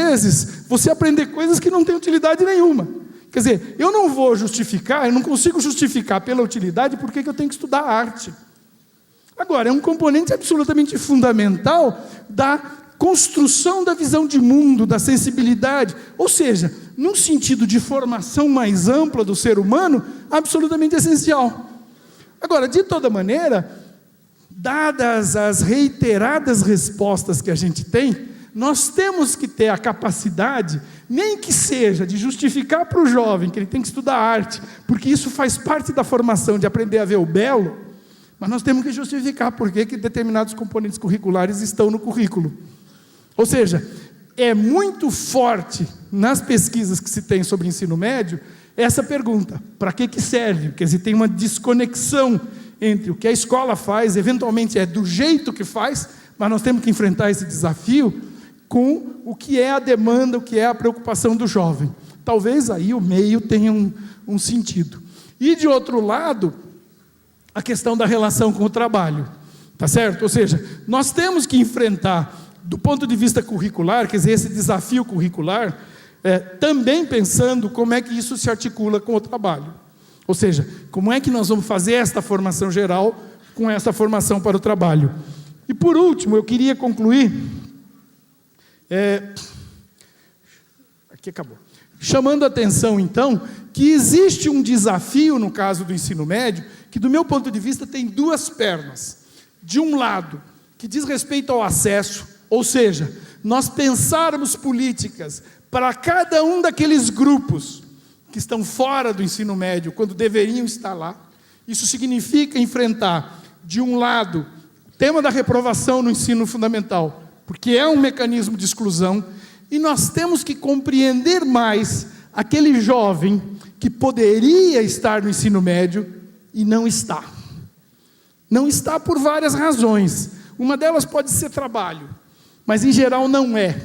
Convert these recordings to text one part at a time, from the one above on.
vezes, você aprender coisas que não têm utilidade nenhuma. Quer dizer, eu não vou justificar, eu não consigo justificar pela utilidade por que eu tenho que estudar arte. Agora, é um componente absolutamente fundamental da construção da visão de mundo, da sensibilidade, ou seja, num sentido de formação mais ampla do ser humano, absolutamente essencial. Agora, de toda maneira, dadas as reiteradas respostas que a gente tem, nós temos que ter a capacidade, nem que seja de justificar para o jovem que ele tem que estudar arte, porque isso faz parte da formação de aprender a ver o belo, mas nós temos que justificar por que determinados componentes curriculares estão no currículo. Ou seja, é muito forte nas pesquisas que se tem sobre ensino médio essa pergunta: para que serve? Quer dizer, tem uma desconexão entre o que a escola faz, eventualmente é do jeito que faz, mas nós temos que enfrentar esse desafio com o que é a demanda, o que é a preocupação do jovem. Talvez aí o meio tenha um sentido. E, de outro lado, a questão da relação com o trabalho, tá certo? Ou seja, nós temos que enfrentar, do ponto de vista curricular, quer dizer, esse desafio curricular, também pensando como é que isso se articula com o trabalho. Ou seja, como é que nós vamos fazer esta formação geral com essa formação para o trabalho. E, por último, eu queria concluir, aqui acabou, chamando a atenção, então, que existe um desafio, no caso do ensino médio, que, do meu ponto de vista, tem duas pernas. De um lado, que diz respeito ao acesso, ou seja, nós pensarmos políticas para cada um daqueles grupos que estão fora do ensino médio, quando deveriam estar lá. Isso significa enfrentar, de um lado, o tema da reprovação no ensino fundamental, porque é um mecanismo de exclusão, e nós temos que compreender mais aquele jovem que poderia estar no ensino médio e não está. Não está por várias razões. Uma delas pode ser trabalho, mas em geral não é.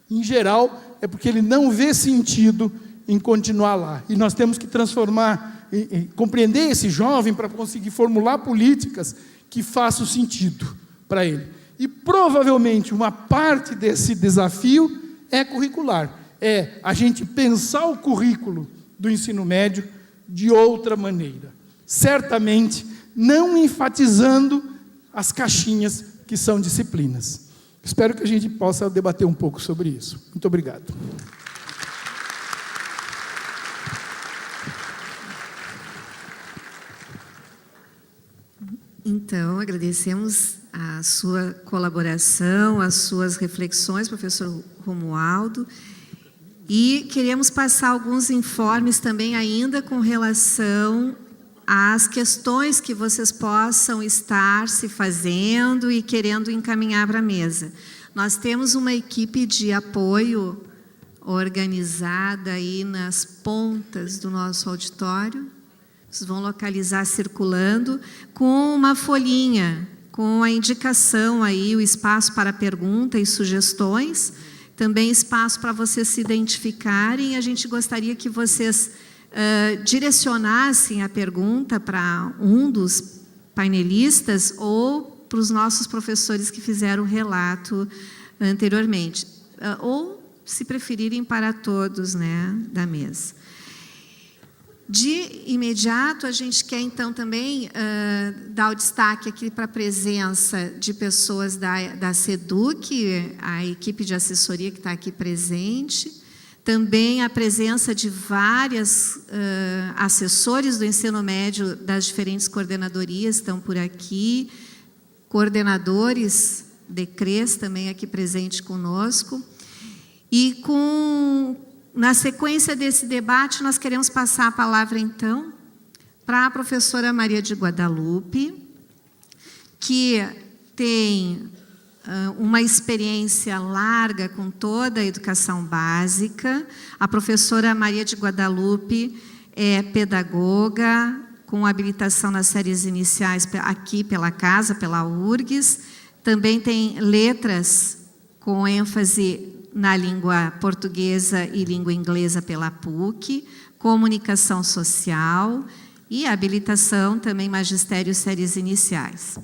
Em geral é porque ele não vê sentido em continuar lá. E nós temos que transformar, compreender esse jovem para conseguir formular políticas que façam sentido para ele. E provavelmente uma parte desse desafio é curricular. É a gente pensar o currículo do ensino médio de outra maneira. Certamente não enfatizando as caixinhas que são disciplinas. Espero que a gente possa debater um pouco sobre isso. Muito obrigado. Então, agradecemos a sua colaboração, as suas reflexões, professor Romualdo, e queremos passar alguns informes também ainda com relação às questões que vocês possam estar se fazendo e querendo encaminhar para a mesa. Nós temos uma equipe de apoio organizada aí nas pontas do nosso auditório. Vocês vão localizar circulando com uma folhinha, com a indicação aí, o espaço para pergunta e sugestões, também espaço para vocês se identificarem. A gente gostaria que vocês direcionassem a pergunta para um dos painelistas ou para os nossos professores que fizeram o relato anteriormente, ou, se preferirem, para todos, né, da mesa. De imediato, a gente quer, então, também dar o destaque aqui para a presença de pessoas da SEDUC, a equipe de assessoria que está aqui presente, também a presença de vários assessores do ensino médio das diferentes coordenadorias estão por aqui, coordenadores de CRES também aqui presente conosco, e na sequência desse debate, nós queremos passar a palavra, então, para a professora Maria de Guadalupe, que tem uma experiência larga com toda a educação básica. A professora Maria de Guadalupe é pedagoga, com habilitação nas séries iniciais aqui pela casa, pela URGS. Também tem letras com ênfase na língua portuguesa e língua inglesa pela PUC, comunicação social e habilitação também magistério séries iniciais.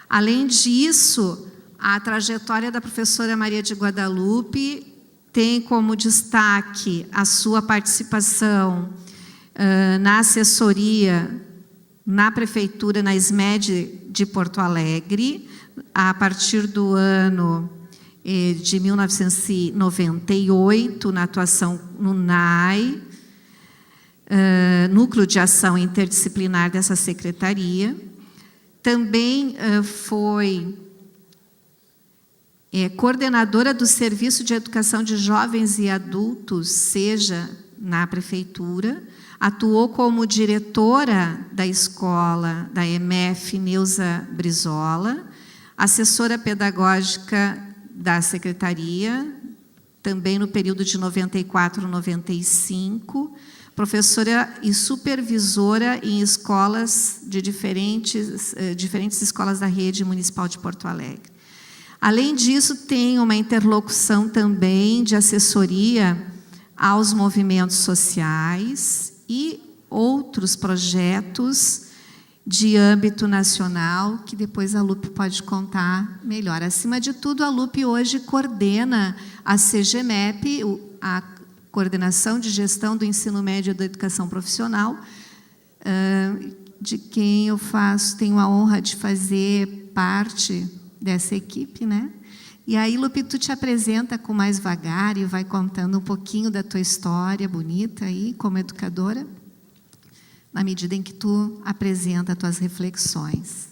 Além disso, a trajetória da professora Maria de Guadalupe tem como destaque a sua participação na assessoria na Prefeitura, na SMED de Porto Alegre, a partir do ano de 1998, na atuação no NAI, Núcleo de Ação Interdisciplinar dessa secretaria. Também foi coordenadora do Serviço de Educação de Jovens e Adultos, seja na Prefeitura, atuou como diretora da escola da EMF Neuza Brizola, assessora pedagógica da Secretaria, também no período de 94 a 95, professora e supervisora em escolas de diferentes escolas da rede municipal de Porto Alegre. Além disso, tem uma interlocução também de assessoria aos movimentos sociais e outros projetos de âmbito nacional, que depois a Lupe pode contar melhor. Acima de tudo, a Lupe hoje coordena a CGMEP, a Coordenação de Gestão do Ensino Médio e da Educação Profissional, de quem eu tenho a honra de fazer parte dessa equipe, né? E aí, Lupe, tu te apresenta com mais vagar e vai contando um pouquinho da tua história bonita aí, como educadora, na medida em que tu apresenta as tuas reflexões.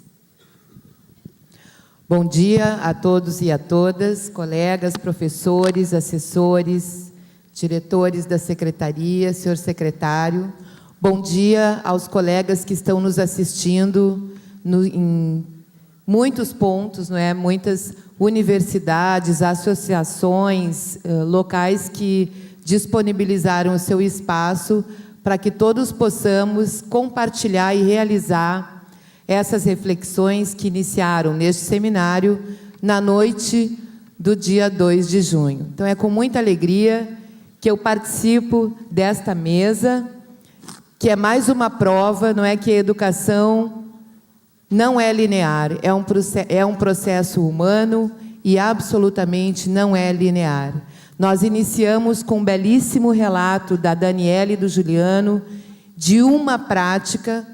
Bom dia a todos e a todas, colegas, professores, assessores, diretores da secretaria, senhor secretário. Bom dia aos colegas que estão nos assistindo em muitos pontos, não é? Muitas universidades, associações, locais que disponibilizaram o seu espaço para que todos possamos compartilhar e realizar essas reflexões que iniciaram neste seminário na noite do dia 2 de junho. Então, é com muita alegria que eu participo desta mesa, que é mais uma prova, não é, que a educação não é linear, é um processo humano e absolutamente não é linear. Nós iniciamos com um belíssimo relato da Daniela e do Juliano de uma prática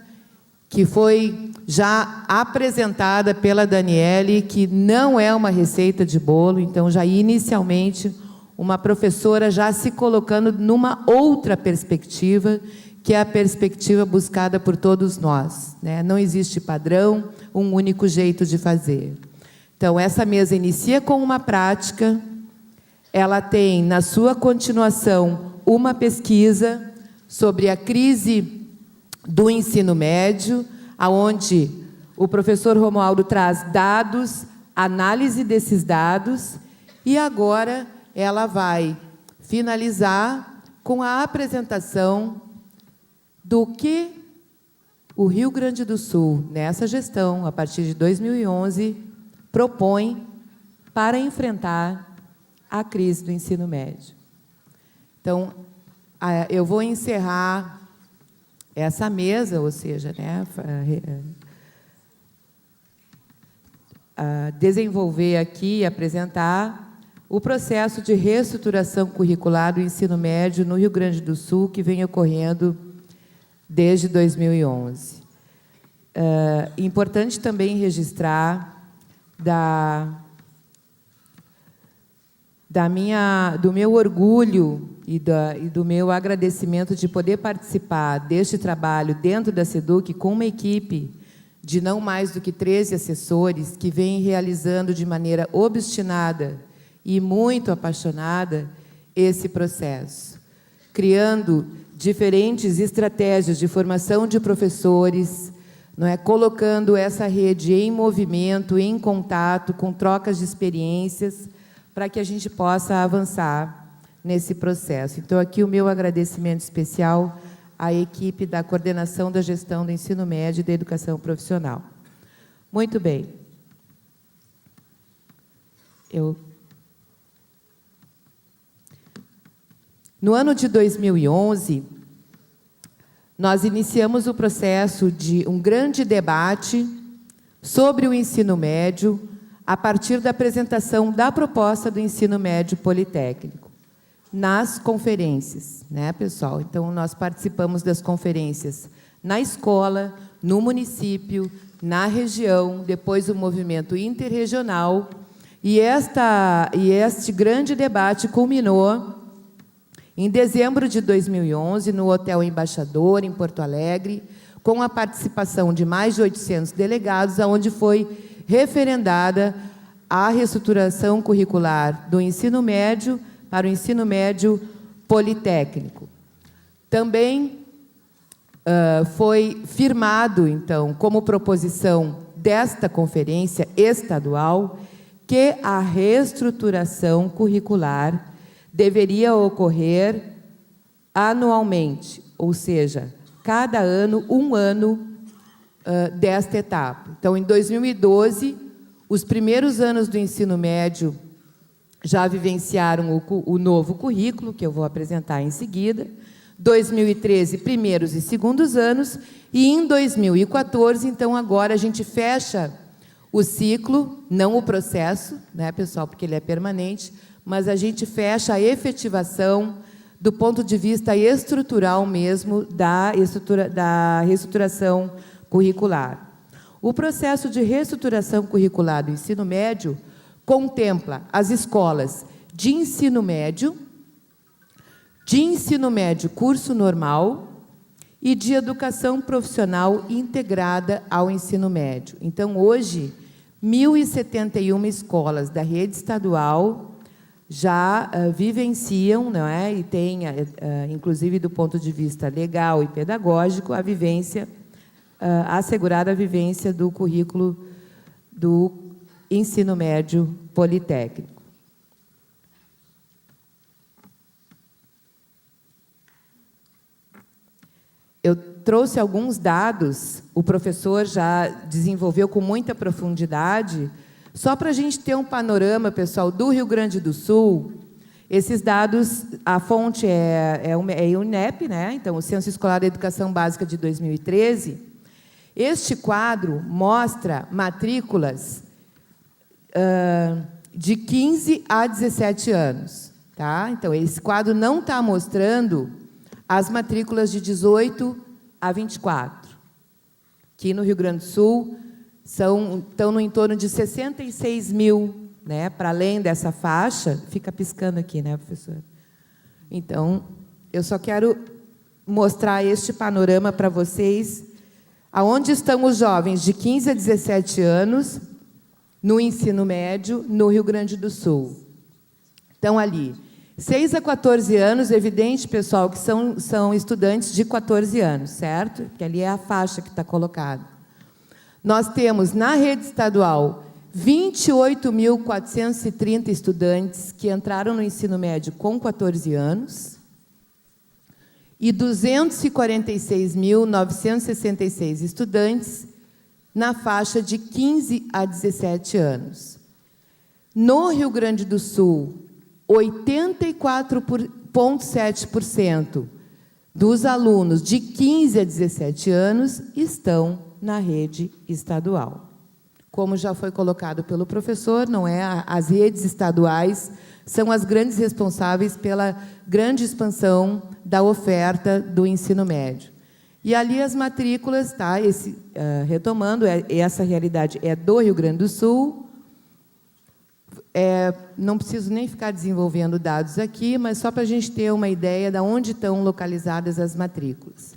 que foi já apresentada pela Daniele, que não é uma receita de bolo, então já inicialmente uma professora já se colocando numa outra perspectiva, que é a perspectiva buscada por todos nós, né? Não existe padrão, um único jeito de fazer. Então, essa mesa inicia com uma prática, ela tem, na sua continuação, uma pesquisa sobre a crise do ensino médio, onde o professor Romualdo traz dados, análise desses dados, e agora ela vai finalizar com a apresentação do que o Rio Grande do Sul, nessa gestão, a partir de 2011, propõe para enfrentar a crise do ensino médio. Então, eu vou encerrar essa mesa, ou seja, né, desenvolver aqui e apresentar o processo de reestruturação curricular do ensino médio no Rio Grande do Sul, que vem ocorrendo desde 2011. Importante também registrar do meu orgulho e do meu agradecimento de poder participar deste trabalho dentro da SEDUC com uma equipe de não mais do que 13 assessores que vem realizando de maneira obstinada e muito apaixonada esse processo, criando diferentes estratégias de formação de professores, não é, colocando essa rede em movimento, em contato, com trocas de experiências, para que a gente possa avançar nesse processo. Então, aqui o meu agradecimento especial à equipe da Coordenação da Gestão do Ensino Médio e da Educação Profissional. Muito bem. No ano de 2011, nós iniciamos o processo de um grande debate sobre o ensino médio a partir da apresentação da proposta do ensino médio politécnico. nas conferências, né, pessoal? Então, nós participamos das conferências na escola, no município, na região, depois o movimento interregional, e este grande debate culminou em dezembro de 2011, no Hotel Embaixador, em Porto Alegre, com a participação de mais de 800 delegados, onde foi referendada a reestruturação curricular do ensino médio para o ensino médio politécnico. Também foi firmado, então, como proposição desta conferência estadual, que a reestruturação curricular deveria ocorrer anualmente, ou seja, cada ano, um ano desta etapa. Então, em 2012, os primeiros anos do ensino médio já vivenciaram o novo currículo, que eu vou apresentar em seguida. 2013, primeiros e segundos anos. E em 2014, então, agora a gente fecha o ciclo, não o processo, né, pessoal, porque ele é permanente, mas a gente fecha a efetivação do ponto de vista estrutural mesmo da reestruturação curricular. O processo de reestruturação curricular do ensino médio contempla as escolas de ensino médio curso normal e de educação profissional integrada ao ensino médio. Então, hoje, 1.071 escolas da rede estadual já vivenciam, não é? E têm, inclusive do ponto de vista legal e pedagógico, a vivência, assegurada a vivência do currículo do ensino médio politécnico. Eu trouxe alguns dados, o professor já desenvolveu com muita profundidade, só para a gente ter um panorama, pessoal, do Rio Grande do Sul. Esses dados, a fonte é o INEP, né? Então, o Censo Escolar da Educação Básica de 2013. Este quadro mostra matrículas de 15 a 17 anos. Tá? Então, esse quadro não está mostrando as matrículas de 18 a 24, que no Rio Grande do Sul estão no entorno de 66 mil, né? Para além dessa faixa, fica piscando aqui, né, professor? Então, eu só quero mostrar este panorama para vocês, aonde estão os jovens de 15 a 17 anos no ensino médio no Rio Grande do Sul. Então, ali, 6 a 14 anos, evidente, pessoal, que são estudantes de 14 anos, certo? Que ali é a faixa que está colocada. Nós temos, na rede estadual, 28.430 estudantes que entraram no ensino médio com 14 anos e 246.966 estudantes na faixa de 15 a 17 anos. No Rio Grande do Sul, 84,7% dos alunos de 15 a 17 anos estão na rede estadual. Como já foi colocado pelo professor, não é? As redes estaduais são as grandes responsáveis pela grande expansão da oferta do ensino médio. E ali as matrículas, tá? Retomando, essa realidade é do Rio Grande do Sul. Não preciso nem ficar desenvolvendo dados aqui, mas só para a gente ter uma ideia de onde estão localizadas as matrículas.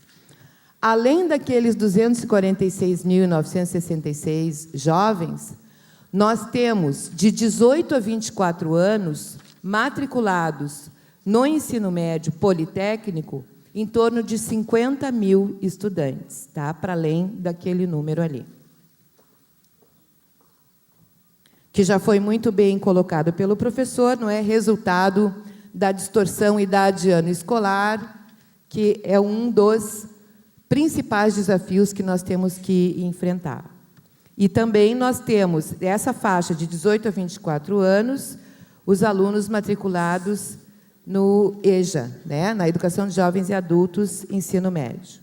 Além daqueles 246.966 jovens, nós temos de 18 a 24 anos matriculados no ensino médio politécnico em torno de 50 mil estudantes, tá? Para além daquele número ali, que já foi muito bem colocado pelo professor, não é? Resultado da distorção idade de ano escolar, que é um dos principais desafios que nós temos que enfrentar. E também nós temos essa faixa de 18 a 24 anos, os alunos matriculados no EJA, né? Na Educação de Jovens e Adultos, Ensino Médio.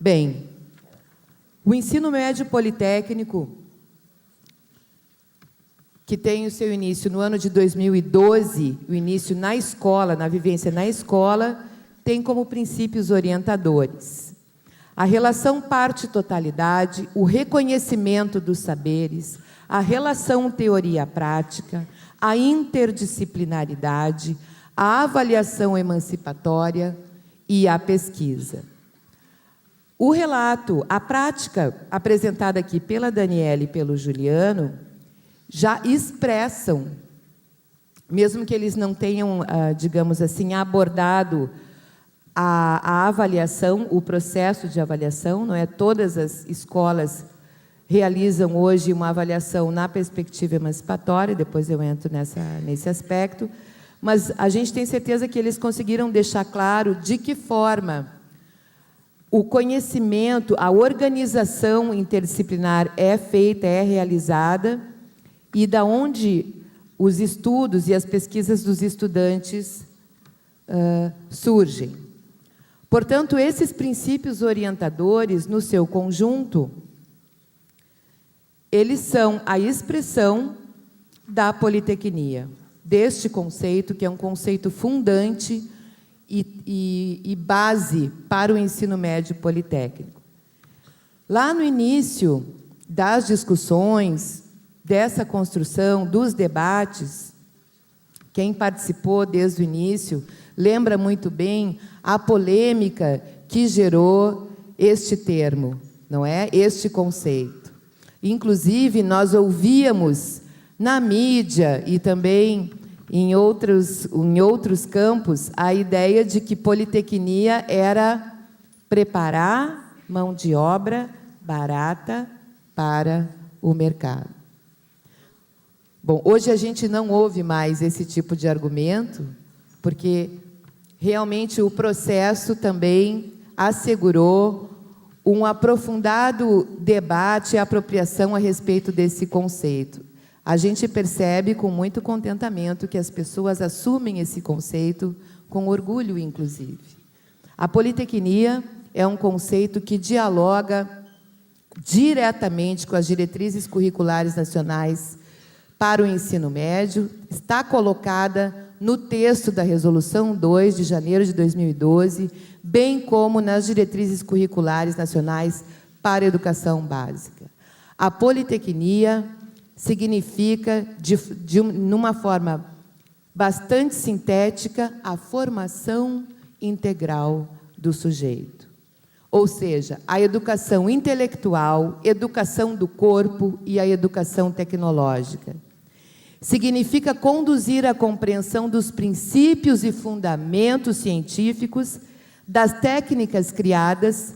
Bem, o ensino médio politécnico que tem o seu início no ano de 2012, o início na escola, na vivência na escola, tem como princípios orientadores a relação parte-totalidade, o reconhecimento dos saberes, a relação teoria-prática, a interdisciplinaridade, a avaliação emancipatória e a pesquisa. O relato, a prática apresentada aqui pela Daniela e pelo Juliano, já expressam, mesmo que eles não tenham, digamos assim, abordado a avaliação, o processo de avaliação, não é? Todas as escolas realizam hoje uma avaliação na perspectiva emancipatória, depois eu entro nesse aspecto, mas a gente tem certeza que eles conseguiram deixar claro de que forma o conhecimento, a organização interdisciplinar é feita, é realizada, e da onde os estudos e as pesquisas dos estudantes surgem. Portanto, esses princípios orientadores, no seu conjunto, eles são a expressão da politecnia, deste conceito, que é um conceito fundante e base para o ensino médio politécnico. Lá no início das discussões, dessa construção, dos debates, quem participou desde o início lembra muito bem a polêmica que gerou este termo, não é? Este conceito. Inclusive, nós ouvíamos na mídia e também em outros campos a ideia de que politecnia era preparar mão de obra barata para o mercado. Bom, hoje a gente não ouve mais esse tipo de argumento, porque realmente o processo também assegurou um aprofundado debate e apropriação a respeito desse conceito. A gente percebe com muito contentamento que as pessoas assumem esse conceito com orgulho, inclusive. A politecnia é um conceito que dialoga diretamente com as diretrizes curriculares nacionais para o ensino médio, está colocada no texto da Resolução 2 de janeiro de 2012, bem como nas diretrizes curriculares nacionais para a educação básica. A politecnia significa, numa forma bastante sintética, a formação integral do sujeito. Ou seja, a educação intelectual, educação do corpo e a educação tecnológica. Significa conduzir a compreensão dos princípios e fundamentos científicos, das técnicas criadas,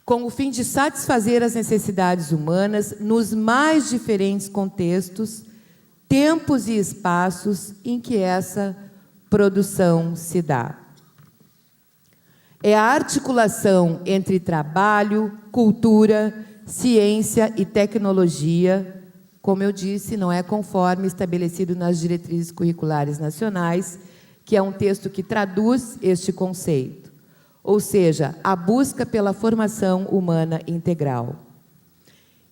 com o fim de satisfazer as necessidades humanas nos mais diferentes contextos, tempos e espaços em que essa produção se dá. É a articulação entre trabalho, cultura, ciência e tecnologia. Como eu disse, não é conforme estabelecido nas diretrizes curriculares nacionais, que é um texto que traduz este conceito, ou seja, a busca pela formação humana integral.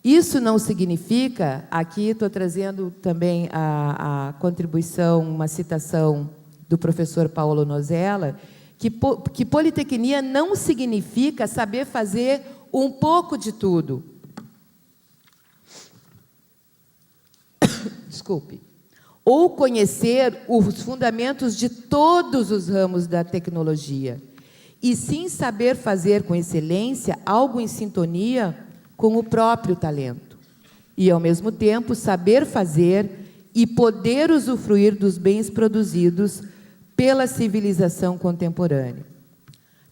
Isso não significa, aqui estou trazendo também a contribuição, uma citação do professor Paulo Nozella, que politecnia não significa saber fazer um pouco de tudo. Desculpe. Ou conhecer os fundamentos de todos os ramos da tecnologia, e sim saber fazer com excelência algo em sintonia com o próprio talento, e, ao mesmo tempo, saber fazer e poder usufruir dos bens produzidos pela civilização contemporânea.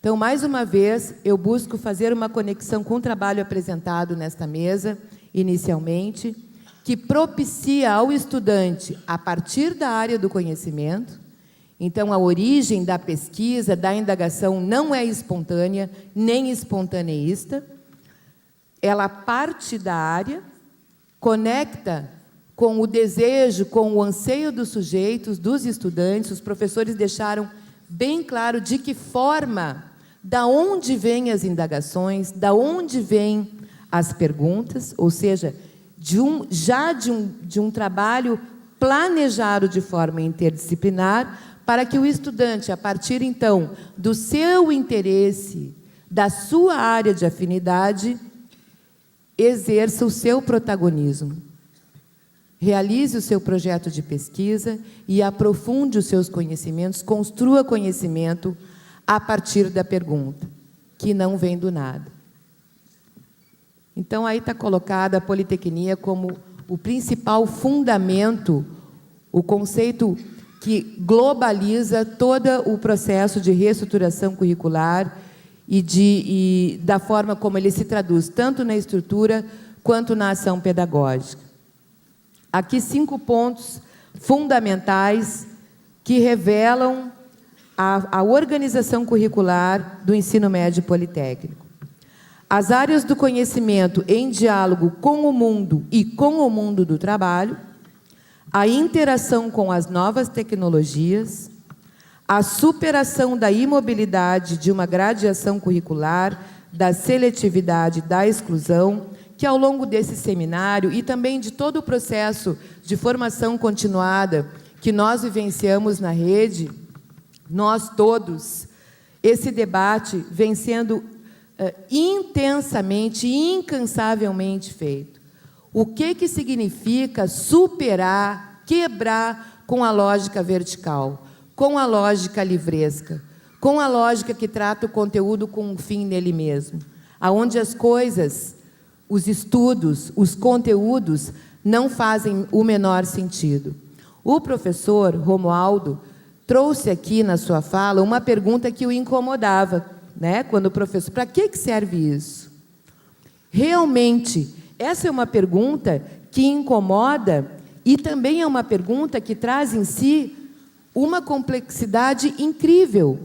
Então, mais uma vez, eu busco fazer uma conexão com o trabalho apresentado nesta mesa, inicialmente, que propicia ao estudante, a partir da área do conhecimento, então a origem da pesquisa, da indagação não é espontânea, nem espontaneísta, ela parte da área, conecta com o desejo, com o anseio dos sujeitos, dos estudantes. Os professores deixaram bem claro de que forma, da onde vêm as indagações, da onde vêm as perguntas, ou seja, de um trabalho planejado de forma interdisciplinar, para que o estudante, a partir, então, do seu interesse, da sua área de afinidade, exerça o seu protagonismo. Realize o seu projeto de pesquisa e aprofunde os seus conhecimentos, construa conhecimento a partir da pergunta, que não vem do nada. Então, aí está colocada a Politecnia como o principal fundamento, o conceito que globaliza todo o processo de reestruturação curricular e da forma como ele se traduz, tanto na estrutura quanto na ação pedagógica. Aqui 5 pontos fundamentais que revelam a organização curricular do ensino médio politécnico. As áreas do conhecimento em diálogo com o mundo e com o mundo do trabalho, a interação com as novas tecnologias, a superação da imobilidade de uma gradiação curricular, da seletividade, da exclusão, que ao longo desse seminário e também de todo o processo de formação continuada que nós vivenciamos na rede, nós todos, esse debate vem sendo intensamente, incansavelmente feito. O que significa superar, quebrar com a lógica vertical, com a lógica livresca, com a lógica que trata o conteúdo com um fim nele mesmo, aonde as coisas, os estudos, os conteúdos não fazem o menor sentido. O professor Romualdo trouxe aqui na sua fala uma pergunta que o incomodava, né? Quando o professor, para que serve isso? Realmente, essa é uma pergunta que incomoda e também é uma pergunta que traz em si uma complexidade incrível.